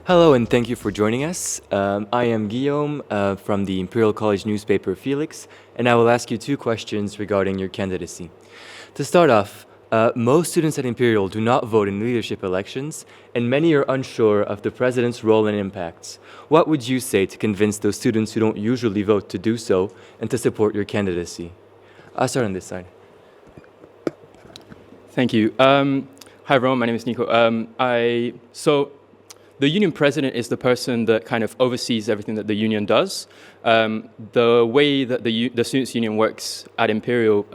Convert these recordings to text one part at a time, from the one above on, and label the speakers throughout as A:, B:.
A: Hello and thank you for joining us. I am Guillaume from the Imperial College newspaper Felix, and I will ask you two questions regarding your candidacy. To start off, most students at Imperial do not vote in leadership elections, and many are unsure of the president's role and impacts. What would you say to convince those students who don't usually vote to do so and to support your candidacy? I'll start on this side.
B: Thank you. Hi everyone, my name is Nico. The union president is the person that kind of oversees everything that the union does. The way that the students' union works at Imperial,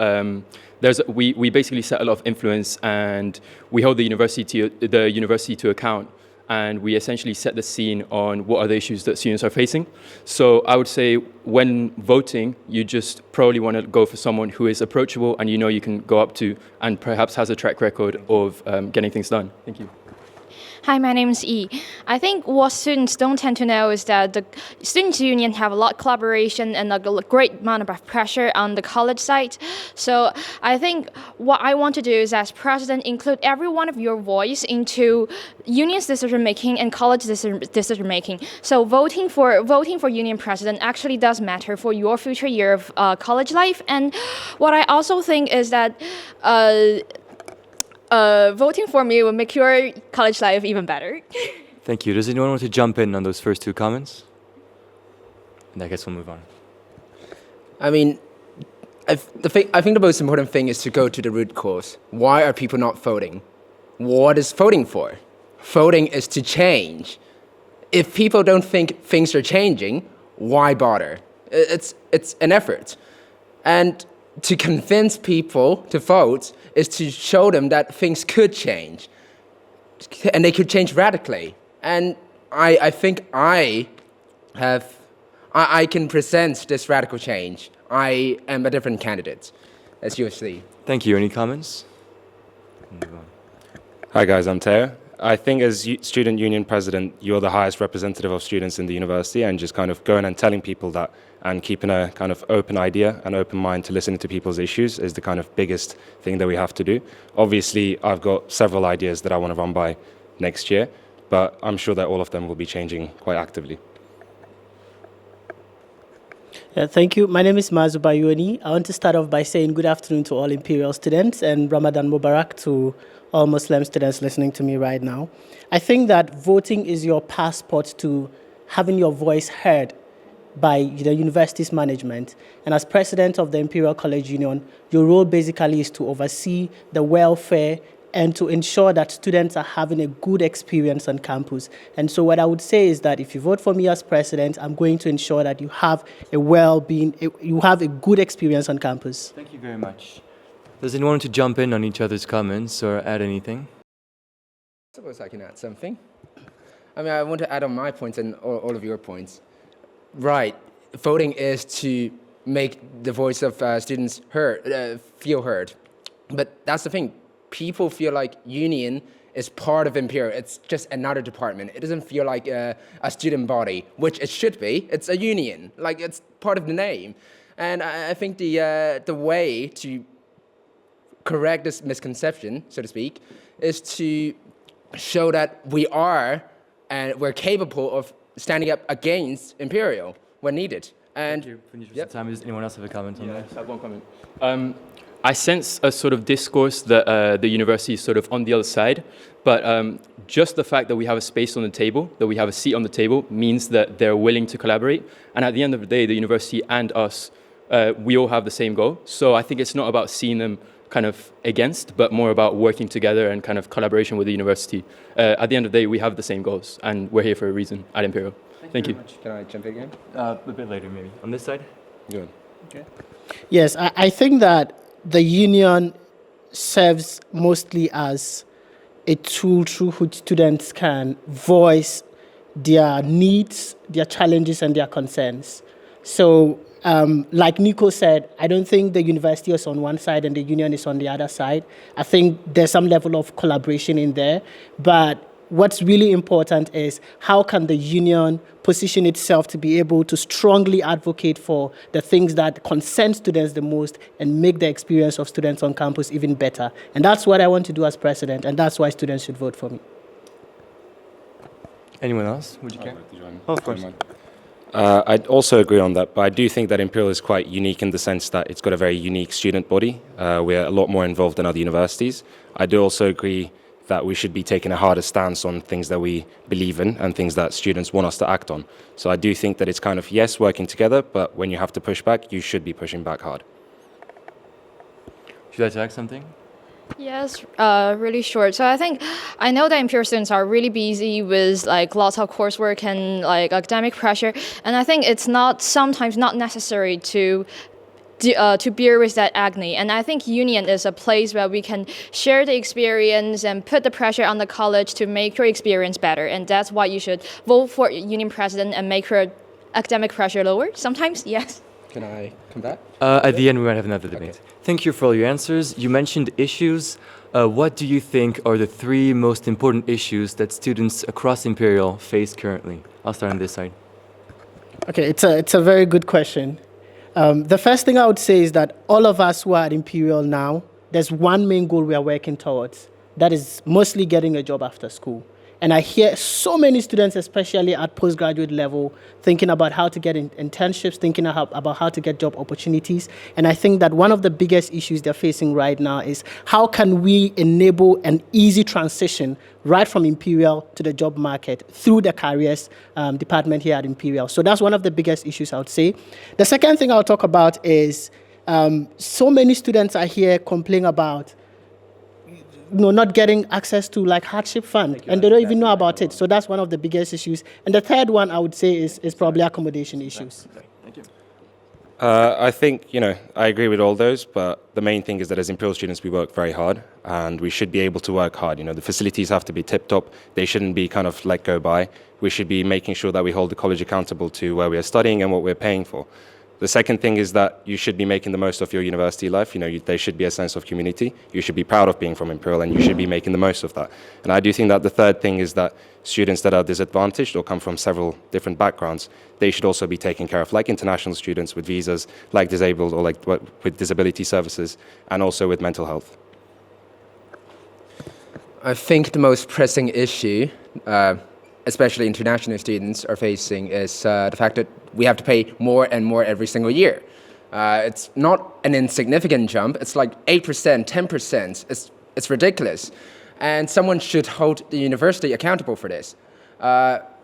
B: we basically set a lot of influence, and we hold the university to account, and we essentially set the scene on what are the issues that students are facing. So I would say when voting, you just probably want to go for someone who is approachable and you can go up to, and perhaps has a track record of getting things done. Thank you.
C: Hi, my name is E. I think what students don't tend to know is that the students' union have a lot of collaboration and a great amount of pressure on the college side. So I think what I want to do is, as president, include every one of your voice into union's decision making and college decision making. So voting for union president actually does matter for your future year of college life. And what I also think is that voting for me will make your college life even better.
A: Thank you. Does anyone want to jump in on those first two comments? And I guess we'll move on.
D: I mean, I think the most important thing is to go to the root cause. Why are people not voting? What is voting for? Voting is to change. If people don't think things are changing, why bother? It's an effort. And to convince people to vote is to show them that things could change, and they could change radically. And I think I can present this radical change. I am a different candidate, as you see.
A: Thank you. Any comments?
E: Hi guys, I'm Teo. I think as student union president, you're the highest representative of students in the university, and just kind of going and telling people that and keeping a kind of open idea, an open mind to listening to people's issues is the kind of biggest thing that we have to do. Obviously, I've got several ideas that I want to run by next year, but I'm sure that all of them will be changing quite actively.
F: Yeah, thank you. My name is Maazu Bayuoni. I want to start off by saying good afternoon to all Imperial students and Ramadan Mubarak to all Muslim students listening to me right now. I think that voting is your passport to having your voice heard by the university's management. And as president of the Imperial College Union, your role basically is to oversee the welfare and to ensure that students are having a good experience on campus. And so what I would say is that if you vote for me as president, I'm going to ensure that you have you have a good experience on campus.
A: Thank you very much. Does anyone want to jump in on each other's comments or add anything?
D: I suppose I can add something. I mean, I want to add on my points and all of your points. Right, voting is to make the voice of students feel heard. But that's the thing. People feel like union is part of Imperial. It's just another department. It doesn't feel like a student body, which it should be. It's a union. Like, it's part of the name. And I think the way to correct this misconception, so to speak, is to show that we're capable of standing up against Imperial when needed. And
A: Thank you. Time. Does anyone else have a comment on that?
B: I just have one comment. I sense a sort of discourse that the university is sort of on the other side, but just the fact that we have a space on the table, that we have a seat on the table, means that they're willing to collaborate. And at the end of the day, the university and us, we all have the same goal. So I think it's not about seeing them kind of against, but more about working together and kind of collaboration with the university. At the end of the day, we have the same goals, and we're here for a reason at Imperial. Thank you.
D: Can I jump in again?
A: A bit later, maybe. On this side?
D: Good.
A: Okay.
F: Yes, I think that the union serves mostly as a tool through which students can voice their needs, their challenges, and their concerns. So, like Nico said, I don't think the university is on one side and the union is on the other side. I think there's some level of collaboration in there, but what's really important is how can the union position itself to be able to strongly advocate for the things that concern students the most and make the experience of students on campus even better. And that's what I want to do as president, and that's why students should vote for me.
A: Anyone else? Would you care? Oh, of course.
E: I'd also agree on that, but I do think that Imperial is quite unique in the sense that it's got a very unique student body. We're a lot more involved than other universities. I do also agree that we should be taking a harder stance on things that we believe in and things that students want us to act on. So I do think that it's kind of, yes, working together, but when you have to push back, you should be pushing back hard.
A: Should I tag something?
C: Yes, really short. So I know that Imperial students are really busy with like lots of coursework and like academic pressure, and I think it's sometimes not necessary to bear with that agony. And I think union is a place where we can share the experience and put the pressure on the college to make your experience better. And that's why you should vote for union president and make her academic pressure lower. Sometimes, yes.
D: Can I come back?
A: At the end, we might have another debate.
D: Okay.
A: Thank you for all your answers. You mentioned issues. What do you think are the 3 most important issues that students across Imperial face currently? I'll start on this side.
F: Okay, it's a very good question. The first thing I would say is that all of us who are at Imperial now, there's one main goal we are working towards. That is mostly getting a job after school. And I hear so many students, especially at postgraduate level, thinking about how to get internships, thinking about how to get job opportunities. And I think that one of the biggest issues they're facing right now is how can we enable an easy transition right from Imperial to the job market through the careers department here at Imperial. So that's one of the biggest issues I would say. The second thing I'll talk about is so many students are here complaining about not getting access to like hardship fund, and they don't even know about it. So that's one of the biggest issues. And the third one I would say is probably accommodation issues.
A: Thank you.
E: I think, I agree with all those, but the main thing is that as Imperial students, we work very hard, and we should be able to work hard. The facilities have to be tip-top. They shouldn't be kind of let go by. We should be making sure that we hold the college accountable to where we are studying and what we're paying for. The second thing is that you should be making the most of your university life. There should be a sense of community. You should be proud of being from Imperial, and you should be making the most of that. And I do think that the third thing is that students that are disadvantaged or come from several different backgrounds, they should also be taken care of, like international students with visas, like disabled or like with disability services, and also with mental health.
D: I think the most pressing issue, especially international students are facing, is the fact that we have to pay more and more every single year. It's not an insignificant jump. It's like 8%, 10%. It's ridiculous. And someone should hold the university accountable for this.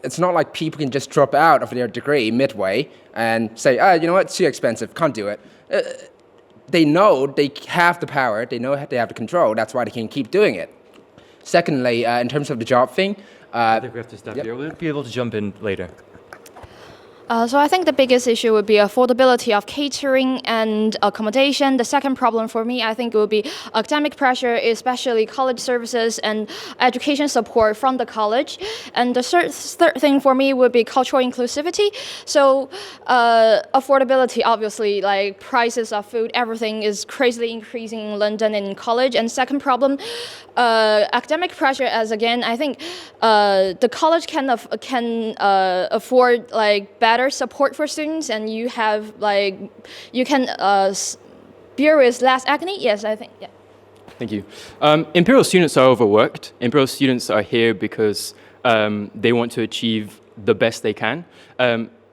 D: It's not like people can just drop out of their degree midway and say, you know what, it's too expensive, can't do it. They know they have the power, they know they have the control, that's why they can keep doing it. Secondly, in terms of the job thing,
A: I think we have to stop here. We'll be able to jump in later.
C: So I think the biggest issue would be affordability of catering and accommodation. The second problem for me, I think, would be academic pressure, especially college services and education support from the college. And the third thing for me would be cultural inclusivity. So affordability, obviously, like prices of food, everything is crazily increasing in London and in college. And second problem, academic pressure, as again, I think the college can afford like better support for students, and you have like you can bear with less agony. Yes, I think. Yeah.
B: Thank you. Imperial students are overworked. Imperial students are here because they want to achieve the best they can.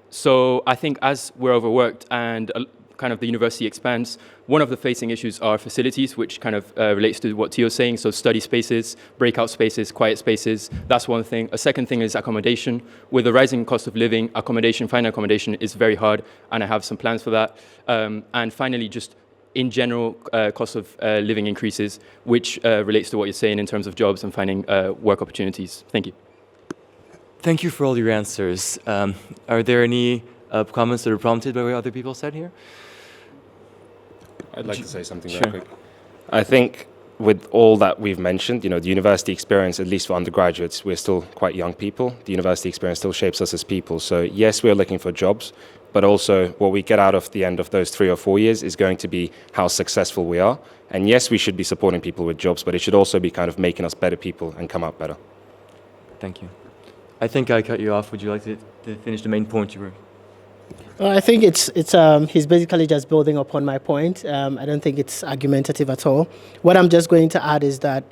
B: So I think as we're overworked and kind of the university expands, one of the facing issues are facilities, which kind of relates to what Tio was saying. So study spaces, breakout spaces, quiet spaces, that's one thing. A second thing is accommodation. With the rising cost of living, finding accommodation is very hard, and I have some plans for that. And finally, just in general, cost of living increases, which relates to what you're saying in terms of jobs and finding work opportunities. Thank you.
A: Thank you for all your answers. Are there any comments that are prompted by what other people said here?
E: I'd like to say something very quick. I think with all that we've mentioned, the university experience, at least for undergraduates, we're still quite young people. The university experience still shapes us as people. So yes, we're looking for jobs, but also what we get out of the end of those 3 or 4 years is going to be how successful we are. And yes, we should be supporting people with jobs, but it should also be kind of making us better people and come out better.
A: Thank you. I think I cut you off. Would you like to finish the main point you were?
F: I think he's basically just building upon my point. I don't think it's argumentative at all. What I'm just going to add is that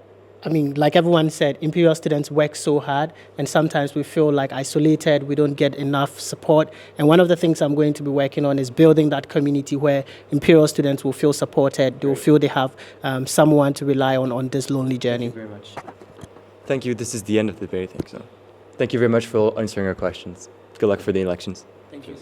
F: I mean, like everyone said, Imperial students work so hard, and sometimes we feel like isolated, we don't get enough support. And one of the things I'm going to be working on is building that community where Imperial students will feel supported, they will feel they have someone to rely on this lonely journey.
A: Thank you very much. Thank you. This is the end of the debate, I think so. Thank you very much for answering our questions. Good luck for the elections.
F: Thank you.